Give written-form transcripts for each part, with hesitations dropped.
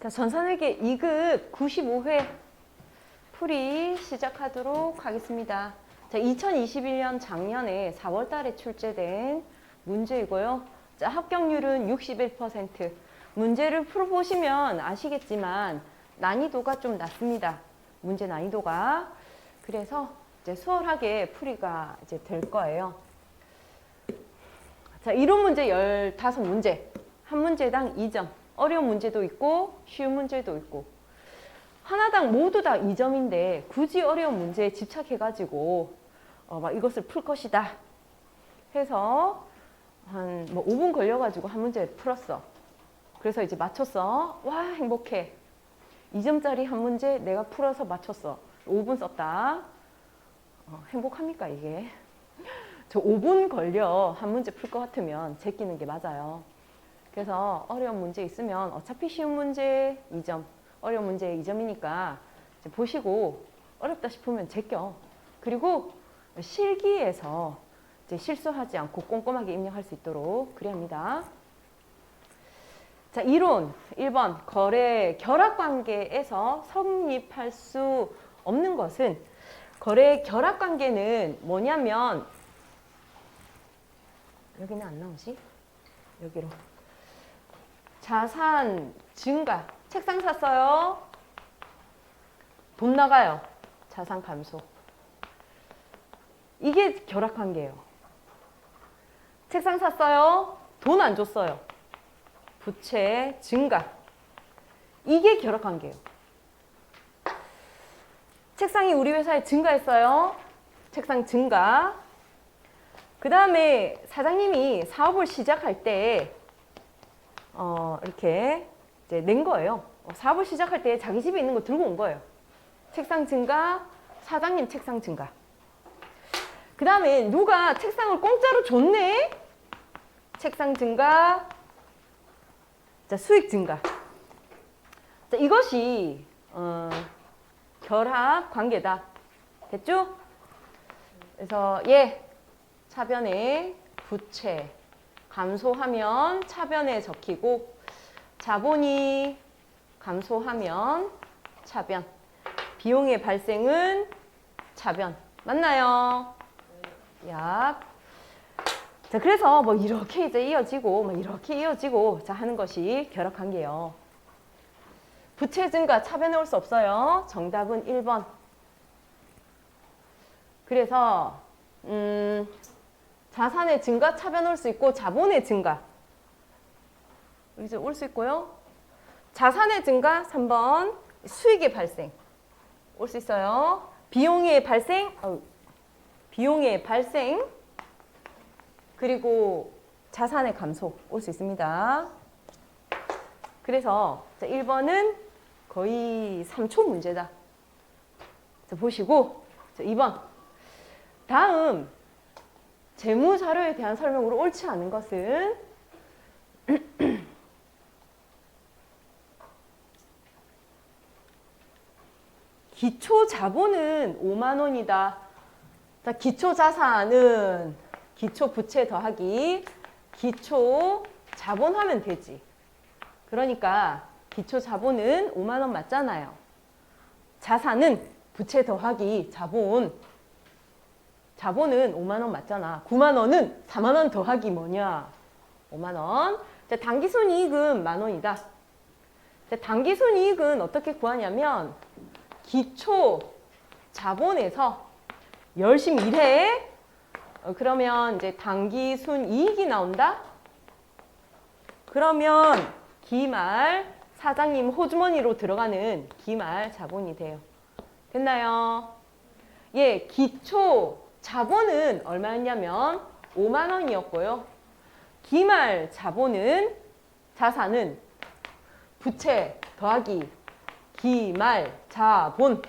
자, 전산회계 2급 95회 풀이 시작하도록 하겠습니다. 자, 2021년 작년에 4월 달에 출제된 문제이고요. 자, 합격률은 61%. 문제를 풀어보시면 아시겠지만 난이도가 좀 낮습니다. 문제 난이도가. 그래서 이제 수월하게 풀이가 이제 될 거예요. 자, 이론 문제 15문제. 한 문제당 2점. 어려운 문제도 있고 쉬운 문제도 있고 하나당 모두 다 2점인데 굳이 어려운 문제에 집착해가지고 막 이것을 풀 것이다 해서 한 5분 걸려가지고 한 문제 풀었어. 그래서 이제 맞췄어. 와, 행복해. 2점짜리 한 문제 내가 풀어서 맞췄어. 5분 썼다. 행복합니까 이게? 저 5분 걸려 한 문제 풀 것 같으면 제끼는 게 맞아요. 그래서 어려운 문제 있으면 어차피 쉬운 문제 2점, 어려운 문제 2점이니까 이제 보시고 어렵다 싶으면 제껴. 그리고 실기에서 이제 실수하지 않고 꼼꼼하게 입력할 수 있도록 그래야 합니다. 자, 이론 1번 거래 결합관계에서 성립할 수 없는 것은 거래 결합관계는 뭐냐면 여기는 안 나오지? 여기로. 자산 증가. 책상 샀어요. 돈 나가요. 자산 감소. 이게 결합관계예요. 책상 샀어요. 돈 안 줬어요. 부채 증가. 이게 결합관계예요. 책상이 우리 회사에 증가했어요. 책상 증가. 그 다음에 사장님이 사업을 시작할 때 이렇게 이제 낸 거예요. 사업을 시작할 때 자기 집에 있는 거 들고 온 거예요. 책상 증가, 사장님 책상 증가. 그 다음에 누가 책상을 공짜로 줬네? 책상 증가, 자, 수익 증가. 자, 이것이 결합 관계다. 됐죠? 그래서 차변에 부채 감소하면 차변에 적히고 자본이 감소하면 차변, 비용의 발생은 차변. 맞나요? 야. 자, 그래서 뭐 이렇게 이제 이어지고 뭐 이렇게 이어지고 자 하는 것이 결합관계예요. 부채 증가 차변에 올 수 없어요. 정답은 1번. 그래서 자산의 증가 차변 올 수 있고 자본의 증가 이제 올 수 있고요. 자산의 증가 3번 수익의 발생 올 수 있어요. 비용의 발생 그리고 자산의 감소 올 수 있습니다. 그래서 1번은 거의 3초 문제다. 자, 보시고 2번 다음 재무자료에 대한 설명으로 옳지 않은 것은 기초 자본은 5만 원이다. 자, 기초 자산은 기초 부채 더하기 기초 자본 하면 되지. 그러니까 기초 자본은 5만 원 맞잖아요. 자산은 부채 더하기 자본은 5만 원 맞잖아. 9만 원은 4만 원 더하기 뭐냐? 5만 원. 자, 당기순이익은 만 원이다. 자, 당기순이익은 어떻게 구하냐면 기초 자본에서 열심히 일해. 그러면 이제 당기순이익이 나온다. 그러면 기말 사장님 호주머니로 들어가는 기말 자본이 돼요. 됐나요? 기초 자본은 얼마였냐면 5만 원이었고요. 기말 자본은 자산은 부채 더하기 기말 자본.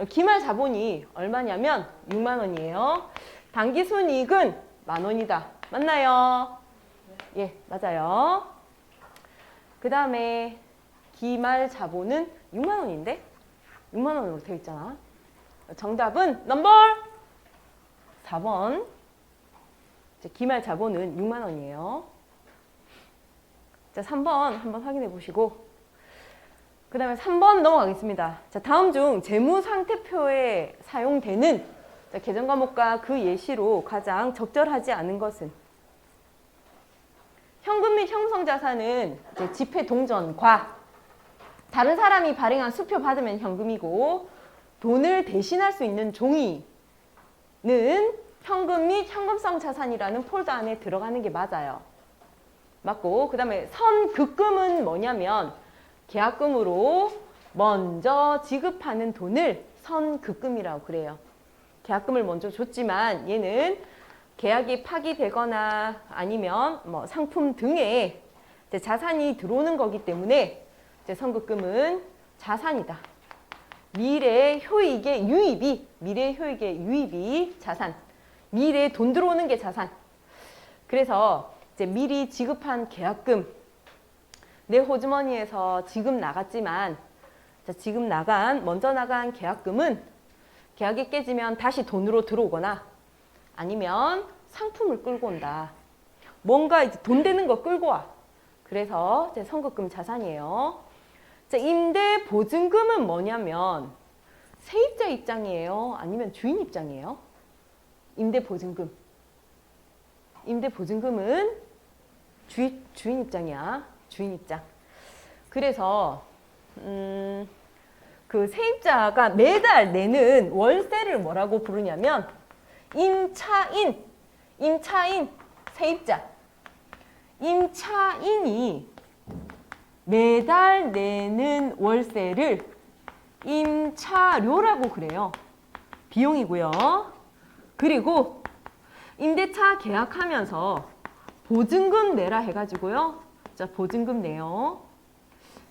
기말 자본이 얼마냐면 6만 원이에요. 당기순이익은 만 원이다. 맞나요? 맞아요. 그 다음에 기말 자본은 6만 원인데? 6만 원으로 되어 있잖아. 정답은 넘버 4번. 기말 자본은 6만 원이에요. 자, 3번 한번 확인해 보시고 그 다음에 3번 넘어가겠습니다. 자, 다음 중 재무상태표에 사용되는 자, 개정 과목과 그 예시로 가장 적절하지 않은 것은 현금 및 형성 자산은 이제 지폐 동전과 다른 사람이 발행한 수표 받으면 현금이고 돈을 대신할 수 있는 종이는 현금 및 현금성 자산이라는 폴더 안에 들어가는 게 맞아요. 맞고 그 다음에 선급금은 뭐냐면 계약금으로 먼저 지급하는 돈을 선급금이라고 그래요. 계약금을 먼저 줬지만 얘는 계약이 파기되거나 아니면 뭐 상품 등에 이제 자산이 들어오는 거기 때문에 이제 선급금은 자산이다. 미래 효익의 유입이 자산. 미래에 돈 들어오는 게 자산. 그래서 이제 미리 지급한 계약금 내 호주머니에서 지금 나갔지만 자, 지금 먼저 나간 계약금은 계약이 깨지면 다시 돈으로 들어오거나 아니면 상품을 끌고 온다. 뭔가 이제 돈 되는 거 끌고 와. 그래서 이제 선급금 자산이에요. 자, 임대 보증금은 뭐냐면 세입자 입장이에요? 아니면 주인 입장이에요? 임대 보증금. 임대 보증금은 주인 입장이야. 주인 입장. 그래서 그 세입자가 매달 내는 월세를 뭐라고 부르냐면 임차인, 세입자. 임차인이 매달 내는 월세를 임차료라고 그래요. 비용이고요. 그리고 임대차 계약하면서 보증금 내라 해가지고요. 자, 보증금 내요.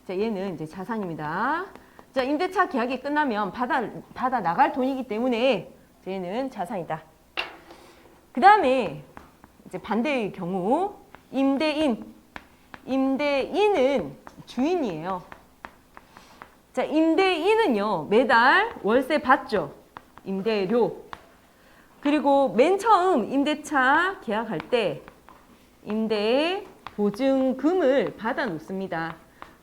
자, 얘는 이제 자산입니다. 자, 임대차 계약이 끝나면 받아 나갈 돈이기 때문에 얘는 자산이다. 그 다음에 이제 반대의 경우 임대인은 주인이에요. 자, 임대인은요 매달 월세 받죠. 임대료. 그리고 맨 처음 임대차 계약할 때 임대 보증금을 받아 놓습니다.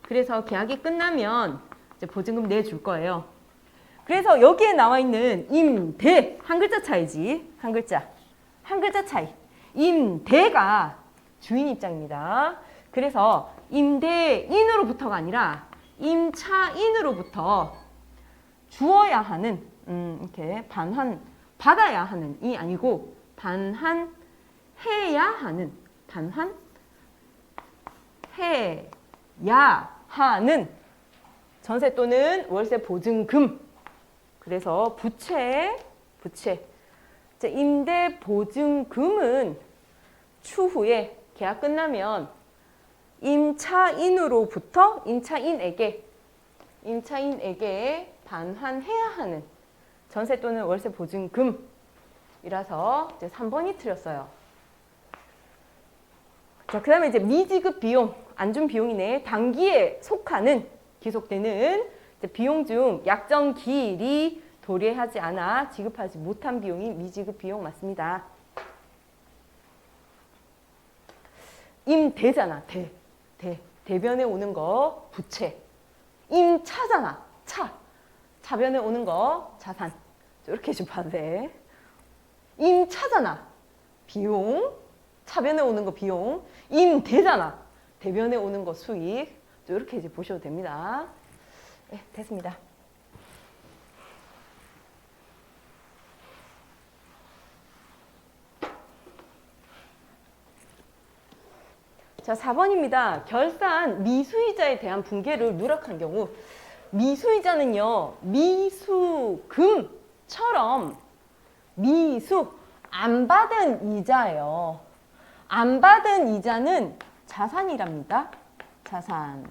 그래서 계약이 끝나면 이제 보증금 내줄 거예요. 그래서 여기에 나와 있는 임대 한 글자 차이지. 한 글자 차이. 임대가 주인 입장입니다. 그래서 임대인으로부터가 아니라 임차인으로부터 주어야 하는 이렇게 받아야 하는 이 아니고 반환해야 하는 전세 또는 월세 보증금. 그래서 부채. 임대 보증금은 추후에 계약 끝나면 임차인에게 반환해야 하는 전세 또는 월세 보증금이라서 이제 3번이 틀렸어요. 자, 그 다음에 이제 미지급 비용, 안 준 비용이네. 단기에 속하는 기속되는 비용 중 약정 기일이 도래하지 않아 지급하지 못한 비용이 미지급 비용 맞습니다. 임대잖아. 대변에 오는 거 부채. 임차잖아. 차변에 오는 거 자산. 이렇게 좀 봐도 돼. 임차잖아. 비용. 차변에 오는 거 비용. 임대잖아. 대변에 오는 거 수익. 이렇게 이제 보셔도 됩니다. 네, 됐습니다. 자, 4번입니다. 결산 미수이자에 대한 분괴를 누락한 경우 미수이자는요. 미수금처럼 안 받은 이자예요. 안 받은 이자는 자산이랍니다. 자산.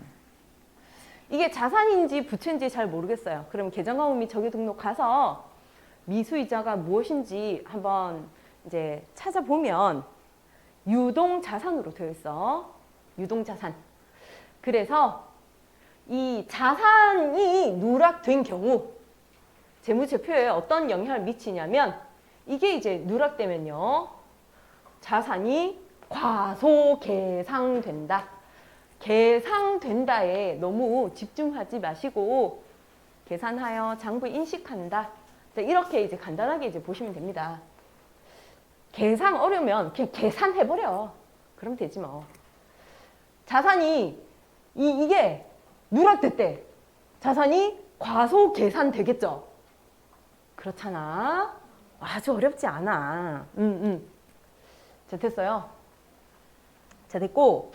이게 자산인지 부채인지 잘 모르겠어요. 그럼 계정과목 및 정기 등록 가서 미수이자가 무엇인지 한번 이제 찾아보면 유동자산으로 되어 있어. 유동자산. 그래서 이 자산이 누락된 경우 재무제표에 어떤 영향을 미치냐면 이게 이제 누락되면요. 자산이 과소계상된다. 계상된다에 너무 집중하지 마시고 계산하여 장부 인식한다. 자, 이렇게 이제 간단하게 이제 보시면 됩니다. 계산 어려우면 그냥 계산해버려. 그럼 되지 뭐. 자산이 이게 누락됐대. 자산이 과소 계산되겠죠. 그렇잖아. 아주 어렵지 않아. 자, 됐어요. 자, 됐고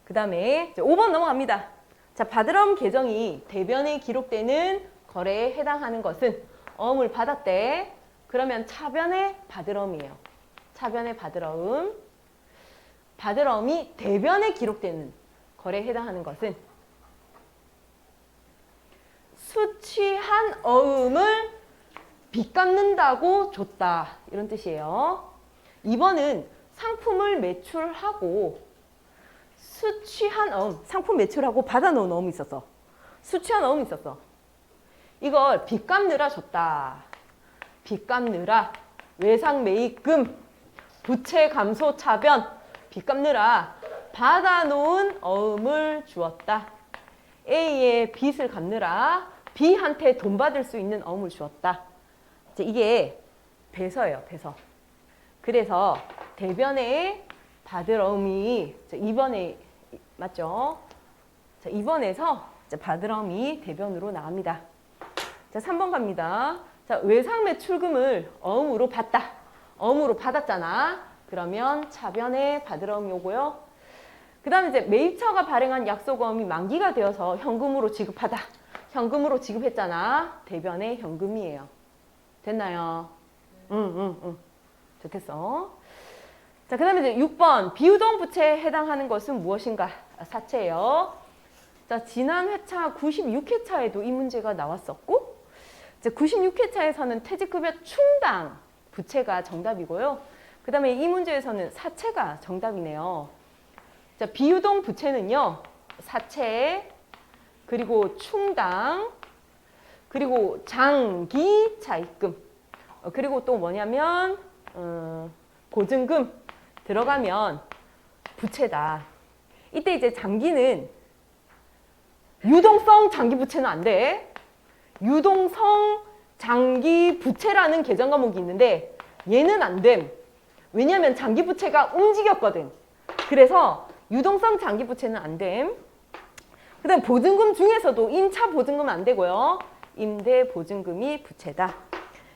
그 다음에 5번 넘어갑니다. 자, 바드럼 계정이 대변에 기록되는 거래에 해당하는 것은 어음을 받았대. 그러면 차변의 바드럼이에요. 차변의 바드럼. 바드럼이 대변에 기록되는 거래에 해당하는 것은 수취한 어음을 빚갚는다고 줬다. 이런 뜻이에요. 2번은 상품을 매출하고 수취한 어음, 상품 매출하고 받아놓은 어음이 있었어. 수취한 어음이 있었어. 이걸 빚갚느라 줬다. 빚갚느라 외상 매입금, 부채 감소 차변, 빚갚느라 받아놓은 어음을 주었다. A의 빚을 갚느라 B한테 돈 받을 수 있는 어음을 주었다. 이게 배서예요, 배서. 그래서 대변에 받을 어음이 2번에 맞죠? 자, 2번에서 받을 어음이 대변으로 나옵니다. 자, 3번 갑니다. 자, 외상 매출금을 어음으로 받다. 어음으로 받았잖아. 그러면 차변에 받을 어음이 오고요. 그 다음에 이제 매입처가 발행한 약속어음이 만기가 되어서 현금으로 지급하다. 현금으로 지급했잖아. 대변에 현금이에요. 됐나요? 응. 됐어. 자, 그 다음에 이제 6번. 비유동 부채에 해당하는 것은 무엇인가? 사채예요. 자, 지난 회차 96회차에도 이 문제가 나왔었고, 이제 96회차에서는 퇴직급여 충당 부채가 정답이고요. 그 다음에 이 문제에서는 사채가 정답이네요. 자, 비유동 부채는요, 사채, 그리고 충당, 그리고 장기 차입금, 그리고 또 뭐냐면 보증금 들어가면 부채다. 이때 이제 장기는 유동성 장기 부채는 안 돼. 유동성 장기 부채라는 계정 과목이 있는데 얘는 안 됨. 왜냐면 장기 부채가 움직였거든. 그래서 유동성 장기 부채는 안 됨. 그 다음 보증금 중에서도 임차 보증금은 안 되고요. 임대 보증금이 부채다.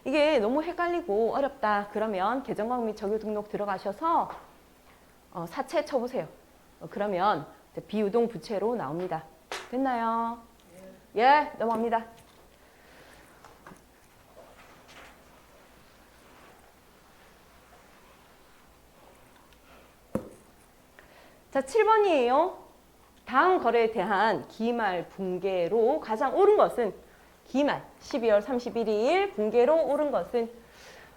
이게 너무 헷갈리고 어렵다. 그러면 계정과목 및 적용 등록 들어가셔서 사채 쳐보세요. 그러면 비유동 부채로 나옵니다. 됐나요? 예, 넘어갑니다. 자, 7번이에요. 다음 거래에 대한 기말 분계로 가장 옳은 것은 기말 12월 31일 분계로 옳은 것은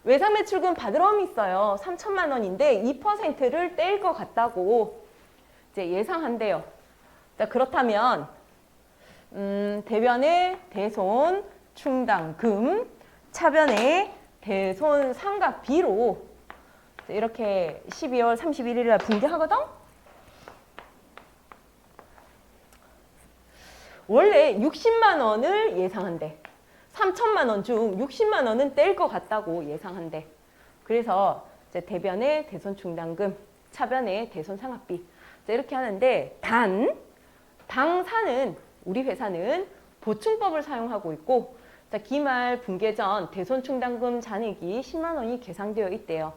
외상 매출금 받을 어음이 있어요. 3천만 원인데 2%를 떼일 것 같다고 이제 예상한대요. 자, 그렇다면 대변의 대손 충당금, 차변의 대손 상각비로 이렇게 12월 31일 날 분계하거든? 원래 60만 원을 예상한대. 3천만 원 중 60만 원은 뗄 것 같다고 예상한대. 그래서 이제 대변의 대손 충당금, 차변의 대손 상각비 이렇게 하는데 당사는 우리 회사는 보충법을 사용하고 있고 자, 기말 분계 전 대손 충당금 잔액이 10만 원이 계상되어 있대요.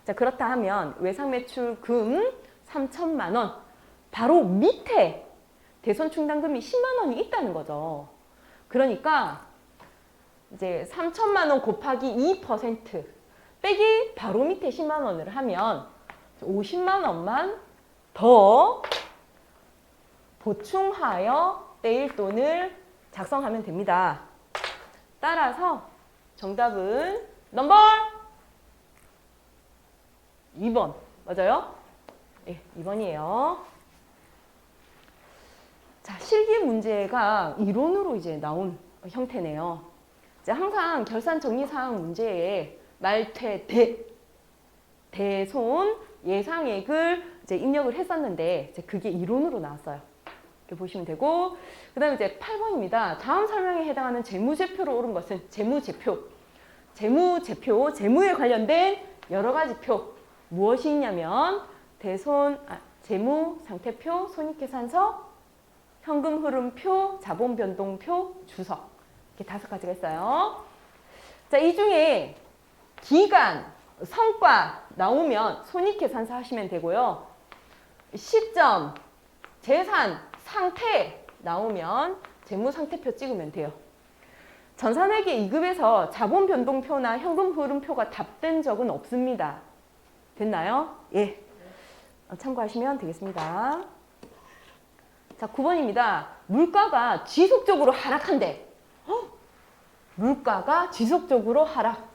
자, 그렇다 하면 외상 매출금 3천만 원 바로 밑에 대손 충당금이 10만 원이 있다는 거죠. 그러니까 이제 3천만 원 곱하기 2% 빼기 바로 밑에 10만 원을 하면 50만 원만 더 보충하여 떼일 돈을 작성하면 됩니다. 따라서 정답은 넘버 2번 맞아요? 네, 2번이에요. 자, 실기 문제가 이론으로 이제 나온 형태네요. 이제 항상 결산 정리사항 문제에 말퇴, 대손, 예상액을 이제 입력을 했었는데 이제 그게 이론으로 나왔어요. 이렇게 보시면 되고, 그 다음에 이제 8번입니다. 다음 설명에 해당하는 재무제표로 옳은 것은 재무제표. 재무제표, 재무에 관련된 여러 가지 표. 무엇이 있냐면 재무상태표, 손익계산서, 현금흐름표, 자본변동표, 주석. 이렇게 5가지가 있어요. 자, 이 중에 기간, 성과 나오면 손익계산서 하시면 되고요. 시점, 재산, 상태 나오면 재무상태표 찍으면 돼요. 전산회계 2급에서 자본변동표나 현금흐름표가 답된 적은 없습니다. 됐나요? 예. 참고하시면 되겠습니다. 자, 9번입니다. 물가가 지속적으로 하락한대. 물가가 지속적으로 하락.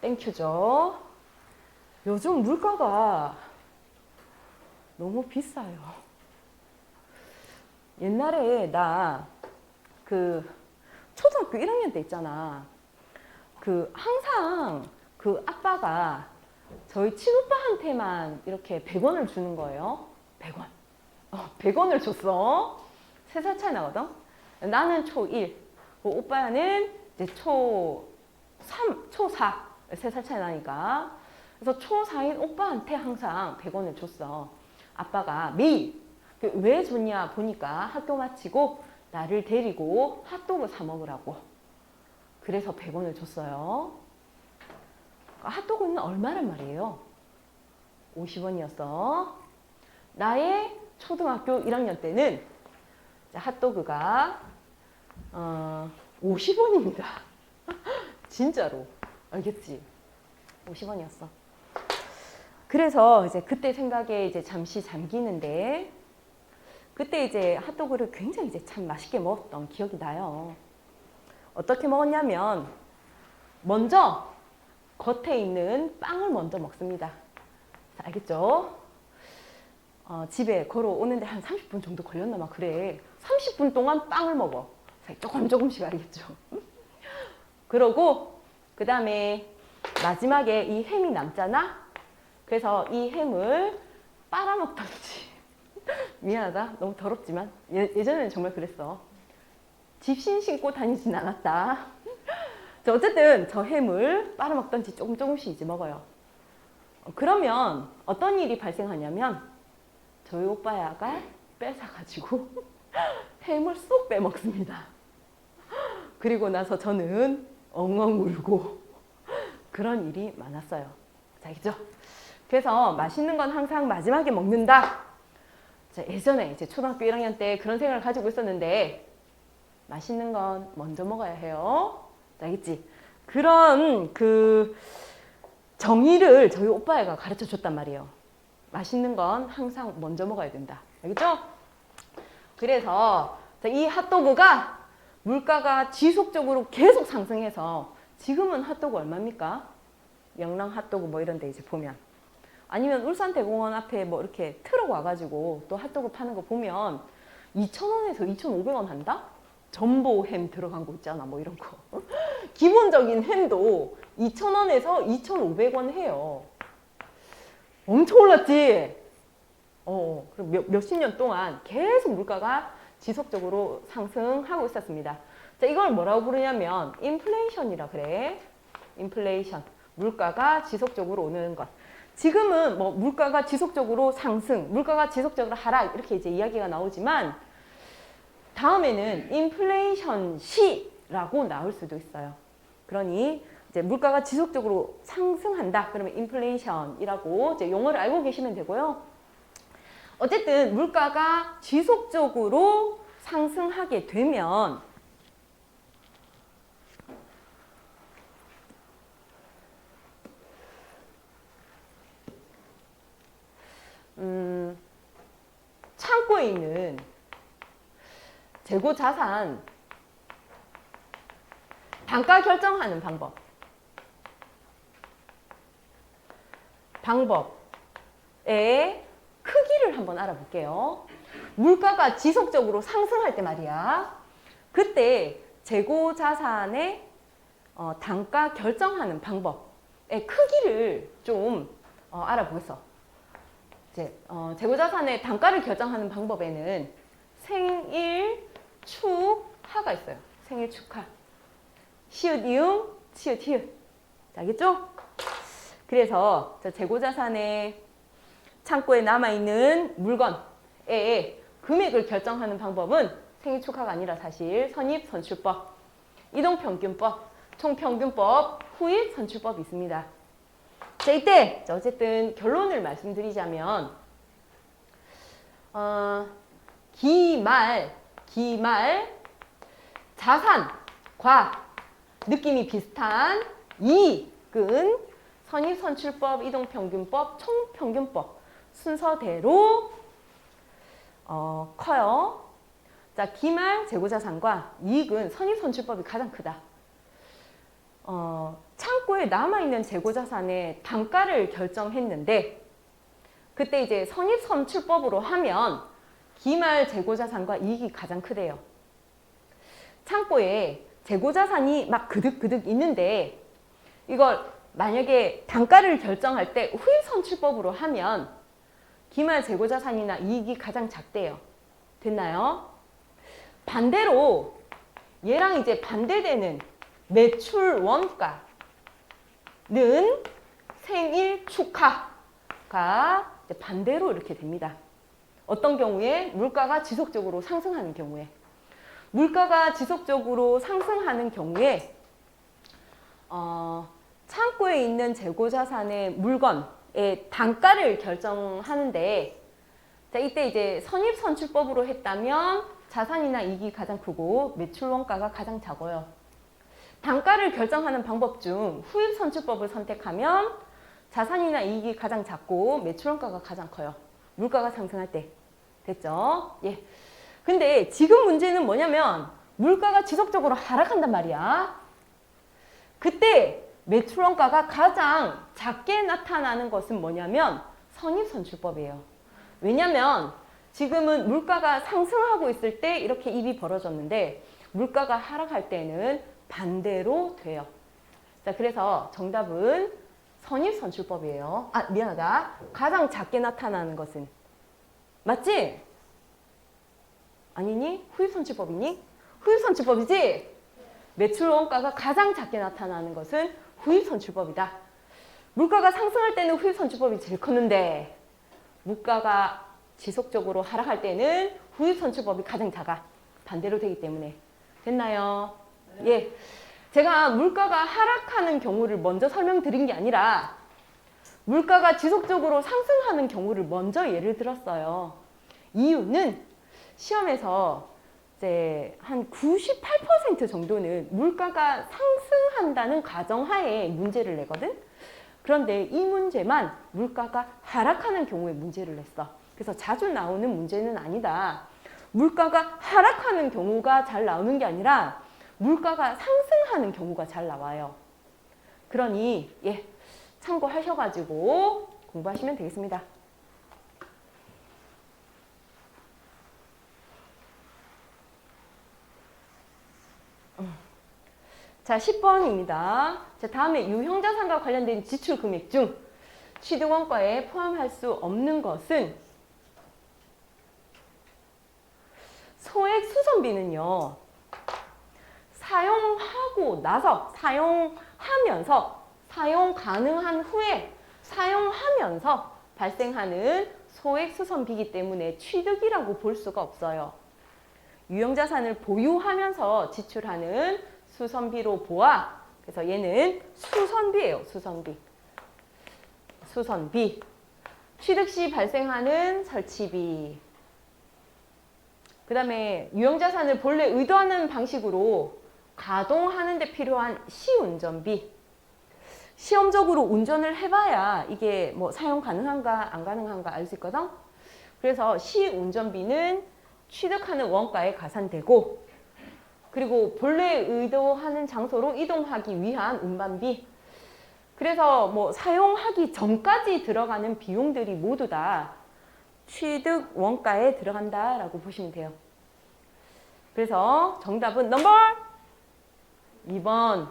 땡큐죠. 요즘 물가가 너무 비싸요. 옛날에 나 초등학교 1학년 때 있잖아. 항상 아빠가 저희 친오빠한테만 이렇게 100원을 주는 거예요. 100원. 100원을 줬어. 3살 차이 나거든. 나는 초1. 오빠는 이제 초3, 초4. 3살 차이 나니까. 그래서 초4인 오빠한테 항상 100원을 줬어. 아빠가 매일. 왜 줬냐 보니까 학교 마치고 나를 데리고 핫도그 사 먹으라고. 그래서 100원을 줬어요. 핫도그는 얼마란 말이에요? 50원이었어. 나의 초등학교 1학년 때는 핫도그가 50원입니다. 진짜로. 알겠지? 50원이었어. 그래서 이제 그때 생각에 이제 잠시 잠기는데, 그때 이제 핫도그를 굉장히 이제 참 맛있게 먹었던 기억이 나요. 어떻게 먹었냐면, 먼저 겉에 있는 빵을 먼저 먹습니다. 알겠죠? 집에 걸어오는데 한 30분 정도 걸렸나 막 그래. 30분 동안 빵을 먹어. 조금씩 알겠죠? 그러고 그 다음에 마지막에 이 햄이 남잖아? 그래서 이 햄을 빨아먹던지. 미안하다. 너무 더럽지만 예전에는 정말 그랬어. 집신 신고 다니진 않았다. 어쨌든 저 햄을 빨아먹던지 조금씩 이제 먹어요. 그러면 어떤 일이 발생하냐면 저희 오빠야가 뺏어가지고 햄을 쏙 빼먹습니다. 그리고 나서 저는 엉엉 울고 그런 일이 많았어요. 자, 알겠죠? 그래서 맛있는 건 항상 마지막에 먹는다. 자, 예전에 이제 초등학교 1학년 때 그런 생각을 가지고 있었는데 맛있는 건 먼저 먹어야 해요. 자, 알겠지? 그런 정의를 저희 오빠애가 가르쳐 줬단 말이에요. 맛있는 건 항상 먼저 먹어야 된다. 알겠죠? 그래서 이 핫도그가 물가가 지속적으로 계속 상승해서 지금은 핫도그 얼마입니까? 명랑 핫도그 뭐 이런 데 이제 보면, 아니면 울산대공원 앞에 뭐 이렇게 트럭 와가지고 또 핫도그 파는 거 보면 2,000원에서 2,500원 한다? 전보 햄 들어간 거 있잖아, 뭐 이런 거. 기본적인 햄도 2,000원에서 2,500원 해요. 엄청 올랐지? 그럼 몇십 년 동안 계속 물가가 지속적으로 상승하고 있었습니다. 자, 이걸 뭐라고 부르냐면 인플레이션이라 그래. 인플레이션. 물가가 지속적으로 오는 것. 지금은 뭐 물가가 지속적으로 상승, 물가가 지속적으로 하락 이렇게 이제 이야기가 나오지만 다음에는 인플레이션 시라고 나올 수도 있어요. 그러니 이제 물가가 지속적으로 상승한다. 그러면 인플레이션이라고 이제 용어를 알고 계시면 되고요. 어쨌든 물가가 지속적으로 상승하게 되면 창고에 있는 재고 자산 단가 결정하는 방법의 크기를 한번 알아볼게요. 물가가 지속적으로 상승할 때 말이야. 그때 재고 자산의 단가 결정하는 방법의 크기를 좀 알아보겠어. 이제 재고자산의 단가를 결정하는 방법에는 생일 축하가 있어요. 생일 축하. 시읒 이응 치읒 히읗. 알겠죠? 그래서 재고자산의 창고에 남아있는 물건의 금액을 결정하는 방법은 생일 축하가 아니라 사실 선입 선출법, 이동평균법, 총평균법, 후입 선출법이 있습니다. 자, 이때 어쨌든 결론을 말씀드리자면 기말 자산과 느낌이 비슷한 이익은 선입선출법, 이동평균법, 총평균법 순서대로 커요. 자, 기말 재고자산과 이익은 선입선출법이 가장 크다. 창고에 남아있는 재고자산의 단가를 결정했는데 그때 이제 선입선출법으로 하면 기말 재고자산과 이익이 가장 크대요. 창고에 재고자산이 막 그득그득 있는데 이걸 만약에 단가를 결정할 때 후입선출법으로 하면 기말 재고자산이나 이익이 가장 작대요. 됐나요? 반대로 얘랑 이제 반대되는 매출 원가는 생일 축하가 반대로 이렇게 됩니다. 어떤 경우에? 물가가 지속적으로 상승하는 경우에. 물가가 지속적으로 상승하는 경우에 창고에 있는 재고자산의 물건의 단가를 결정하는데 자, 이때 이제 선입선출법으로 했다면 자산이나 이익이 가장 크고 매출 원가가 가장 작아요. 단가를 결정하는 방법 중 후입선출법을 선택하면 자산이나 이익이 가장 작고 매출 원가가 가장 커요. 물가가 상승할 때. 됐죠? 예. 근데 지금 문제는 뭐냐면 물가가 지속적으로 하락한단 말이야. 그때 매출 원가가 가장 작게 나타나는 것은 뭐냐면 선입선출법이에요. 왜냐면 지금은 물가가 상승하고 있을 때 이렇게 입이 벌어졌는데 물가가 하락할 때는 반대로 돼요. 자, 그래서 정답은 선입선출법이에요. 아, 미안하다. 가장 작게 나타나는 것은. 맞지? 아니니? 후입선출법이니? 후입선출법이지? 매출 원가가 가장 작게 나타나는 것은 후입선출법이다. 물가가 상승할 때는 후입선출법이 제일 컸는데 물가가 지속적으로 하락할 때는 후입선출법이 가장 작아. 반대로 되기 때문에. 됐나요? 예. 제가 물가가 하락하는 경우를 먼저 설명드린 게 아니라 물가가 지속적으로 상승하는 경우를 먼저 예를 들었어요. 이유는 시험에서 이제 한 98% 정도는 물가가 상승한다는 가정하에 문제를 내거든. 그런데 이 문제만 물가가 하락하는 경우에 문제를 냈어. 그래서 자주 나오는 문제는 아니다. 물가가 하락하는 경우가 잘 나오는 게 아니라 물가가 상승하는 경우가 잘 나와요. 그러니 예, 참고하셔가지고 공부하시면 되겠습니다. 자, 10번입니다. 자, 다음에 유형자산과 관련된 지출 금액 중 취득원가에 포함할 수 없는 것은 소액 수선비는요. 사용하고 나서 사용하면서 사용 가능한 후에 사용하면서 발생하는 소액 수선비이기 때문에 취득이라고 볼 수가 없어요. 유형자산을 보유하면서 지출하는 수선비로 보아. 그래서 얘는 수선비예요. 수선비. 수선비. 취득 시 발생하는 설치비. 그 다음에 유형자산을 본래 의도하는 방식으로 가동하는 데 필요한 시운전비. 시험적으로 운전을 해봐야 이게 뭐 사용 가능한가 안 가능한가 알 수 있거든. 그래서 시운전비는 취득하는 원가에 가산되고 그리고 본래 의도하는 장소로 이동하기 위한 운반비. 그래서 뭐 사용하기 전까지 들어가는 비용들이 모두 다 취득 원가에 들어간다라고 보시면 돼요. 그래서 정답은 넘버 2번.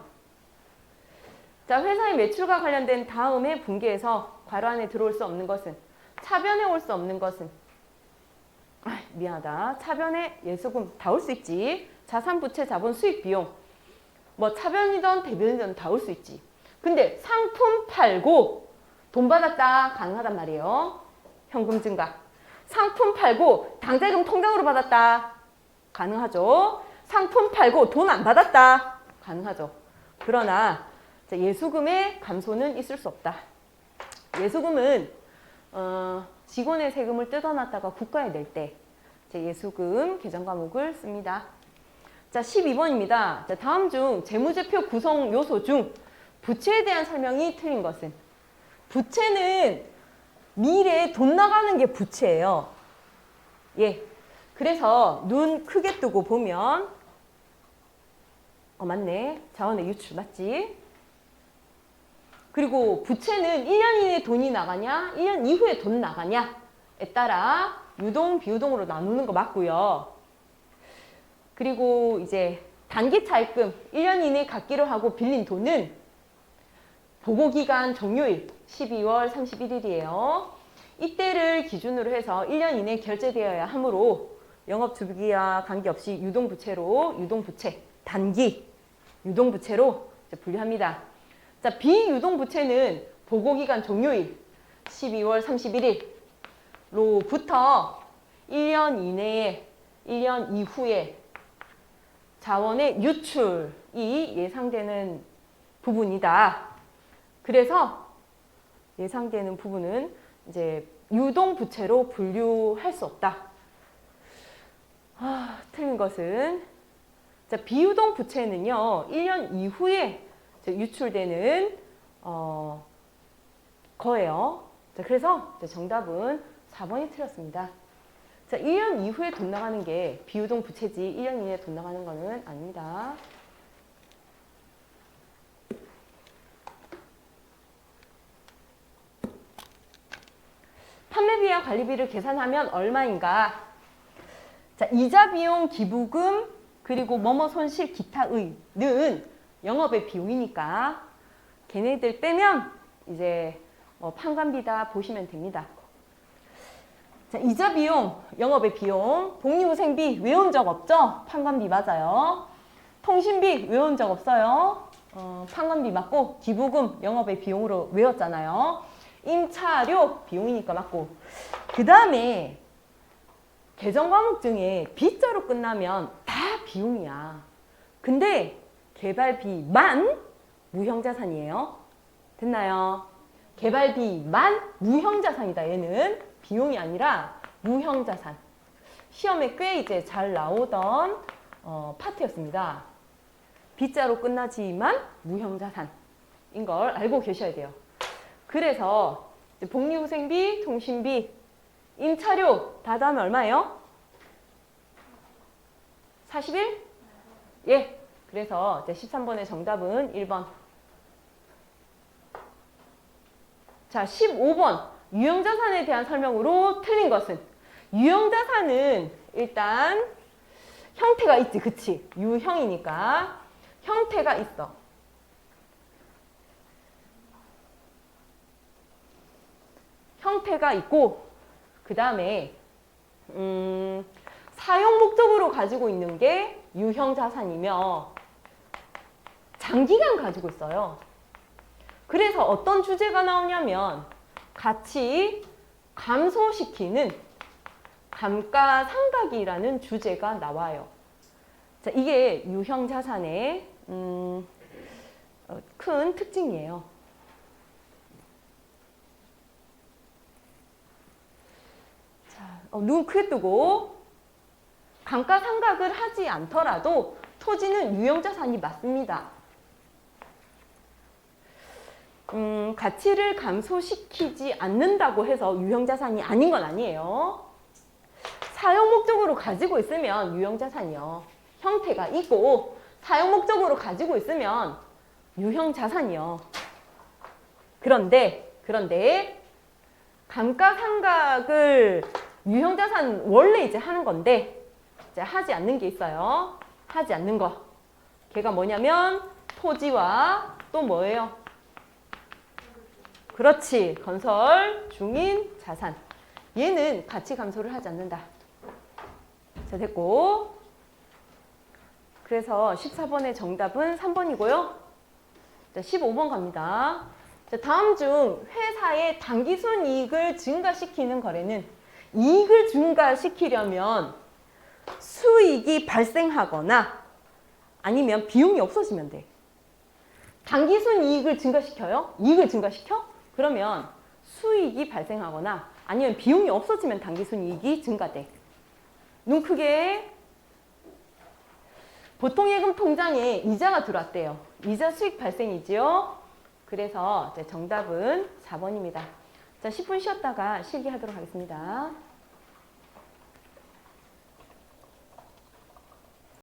자, 회사의 매출과 관련된 다음의 분기에서 괄호 안에 들어올 수 없는 것은 차변에 올 수 없는 것은 미안하다. 차변에 예수금 다 올 수 있지. 자산, 부채, 자본, 수익, 비용. 뭐 차변이든 대변이든 다 올 수 있지. 근데 상품 팔고 돈 받았다 가능하단 말이에요. 현금 증가. 상품 팔고 당대금 통장으로 받았다 가능하죠. 상품 팔고 돈 안 받았다 가능하죠. 그러나 예수금의 감소는 있을 수 없다. 예수금은 직원의 세금을 뜯어놨다가 국가에 낼 때 예수금 계정 과목을 씁니다. 자, 12번입니다. 자, 다음 중 재무제표 구성 요소 중 부채에 대한 설명이 틀린 것은? 부채는 미래에 돈 나가는 게 부채예요. 예. 그래서 눈 크게 뜨고 보면 맞네. 자원의 유출 맞지? 그리고 부채는 1년 이내에 돈이 나가냐 1년 이후에 돈 나가냐에 따라 유동, 비유동으로 나누는 거 맞고요. 그리고 이제 단기 차입금 1년 이내에 갚기로 하고 빌린 돈은 보고기간 종료일 12월 31일이에요. 이때를 기준으로 해서 1년 이내에 결제되어야 하므로 영업주기와 관계없이 유동부채로 유동부채, 단기 유동부채로 분류합니다. 자, 비유동부채는 보고기간 종료일 12월 31일로부터 1년 이내에 1년 이후에 자원의 유출이 예상되는 부분이다. 그래서 예상되는 부분은 이제 유동부채로 분류할 수 없다. 틀린 것은 자, 비유동부채는요 1년 이후에 유출되는 거예요. 자, 그래서 정답은 4번이 틀렸습니다. 자, 1년 이후에 돈 나가는 게 비유동 부채지 1년 이내에 돈 나가는 거는 아닙니다. 판매비와 관리비를 계산하면 얼마인가? 자, 이자 비용, 기부금, 그리고 뭐뭐 손실, 기타의는 영업의 비용이니까 걔네들 빼면 이제 판관비다 보시면 됩니다. 자, 이자 비용, 영업의 비용, 복리후생비 외운 적 없죠? 판관비 맞아요. 통신비 외운 적 없어요? 판관비 맞고, 기부금 영업의 비용으로 외웠잖아요. 임차료 비용이니까 맞고. 그 다음에 계정 과목 중에 B자로 끝나면 다 비용이야. 근데 개발비만 무형자산이에요. 됐나요? 개발비만 무형자산이다. 얘는 비용이 아니라 무형자산. 시험에 꽤 이제 잘 나오던 파트였습니다. B자로 끝나지만 무형자산인 걸 알고 계셔야 돼요. 그래서 복리후생비, 통신비, 임차료 다 더하면 얼마예요? 41? 예. 그래서 13번의 정답은 1번. 자, 15번. 유형자산에 대한 설명으로 틀린 것은? 유형자산은 일단 형태가 있지. 그치? 유형이니까 형태가 있어. 형태가 있고 그 다음에 사용 목적으로 가지고 있는 게 유형자산이며 장기간 가지고 있어요. 그래서 어떤 주제가 나오냐면 가치 감소시키는 감가상각이라는 주제가 나와요. 자, 이게 유형자산의 큰 특징이에요. 자, 눈 크게 뜨고 감가상각을 하지 않더라도 토지는 유형자산이 맞습니다. 가치를 감소시키지 않는다고 해서 유형자산이 아닌 건 아니에요. 사용 목적으로 가지고 있으면 유형자산이요. 형태가 있고 사용 목적으로 가지고 있으면 유형자산이요. 그런데 감가상각을 유형자산 원래 이제 하는 건데 이제 하지 않는 게 있어요. 하지 않는 거. 걔가 뭐냐면 토지와 또 뭐예요? 그렇지. 건설 중인 자산. 얘는 가치 감소를 하지 않는다. 자, 됐고. 그래서 14번의 정답은 3번이고요. 자, 15번 갑니다. 자, 다음 중 회사의 당기순이익을 증가시키는 거래는 이익을 증가시키려면 수익이 발생하거나 아니면 비용이 없어지면 돼. 당기순이익을 증가시켜요? 이익을 증가시켜? 그러면 수익이 발생하거나 아니면 비용이 없어지면 당기순이익이 증가돼. 눈 크게. 보통예금 통장에 이자가 들어왔대요. 이자 수익 발생이지요. 그래서 정답은 4번입니다. 자, 10분 쉬었다가 실기하도록 하겠습니다.